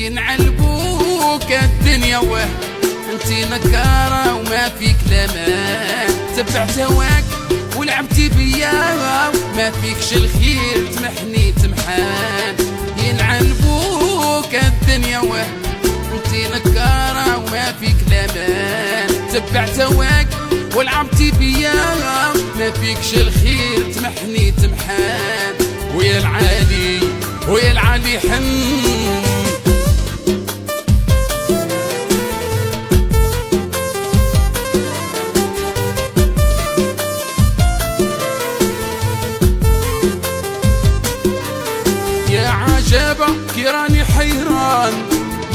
ينعلبوك الدنيا انتي نكارة وما فيك لامان. تبعت هواك ولعبتي بيا ما فيكش الخير تمحني تمحان. ينعلبوك الدنيا انتي نكارة وما فيك لامان. تبعت هواك ولعبتي بيا ما فيكش الخير تمحني تمحان. ويا العالي ويا العالي حن عجبة كي راني حيران.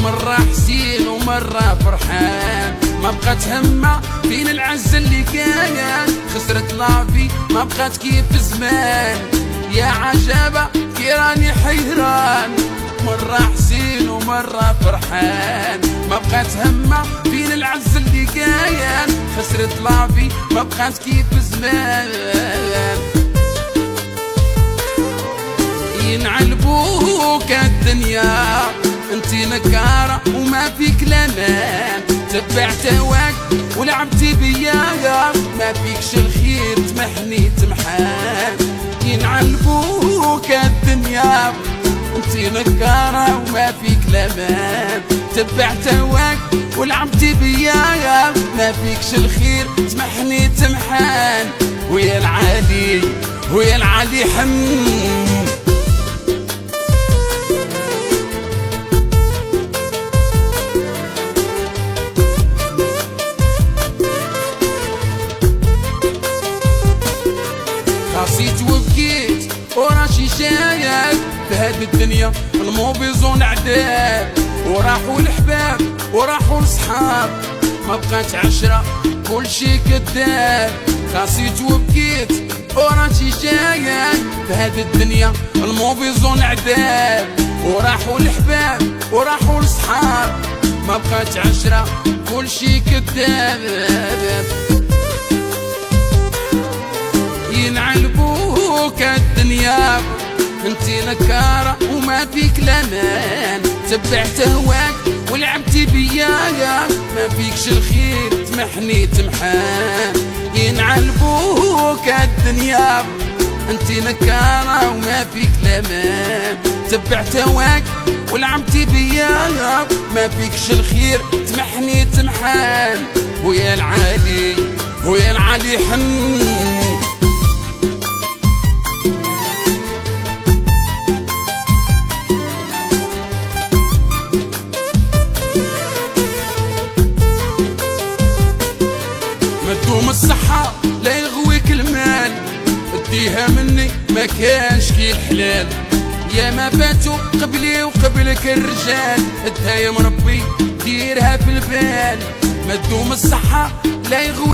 مرة حزين ومرة فرحان. ما بقات همة فين العز اللي كان. خسرت لافي ما بقات كيف زمان. يا عجبة كي راني حيران. مرة حزين ومرة فرحان. ما بقات همة فين العز اللي كان. خسرت لافي ما بقات كيف زمان. ينعلبوك الدنيا انتي نكارة وما فيك لامان. تبعت هواك ولعبتي بيا ما فيكش الخير تمحني تمحان. ينعلبوك الدنيا انتي نكارة وما فيك لامان. تبعت هواك ولعبتي بيا ما فيكش الخير تمحني تمحان. ويا العالي ويا العالي حن خاصيت وبكيت وراشي شايف في هاد الدنيا الموبيزون عداب. وراحوا الحباب وراحوا الصحاب ما بقات عشرة كل شي كداب. خاصيت وبكيت وراشي شايف في هاد الدنيا الموبيزون عداب. وراحوا الحباب وراحوا الصحاب ما بقات عشرة كل شي كداب. ينعلبوك الدنيا انتي نكارة وما فيك لامان. تبعت هواك ولعبتي بيا ما فيكش الخير تمحني تمحان. ينعلبوك الدنيا انتي نكارة وما فيك لامان. تبعت هواك ولعبتي بيا ما فيكش الخير تمحني تمحان. ويا العالي ويا العالي حن مدوم الصحة لا يغويك المال. اديها مني ما كانش كي الحلال. يا ما فاتوا قبلي وقبلك الرجال. ادها يا مربي ديرها في البال. مدوم الصحة لا يغويك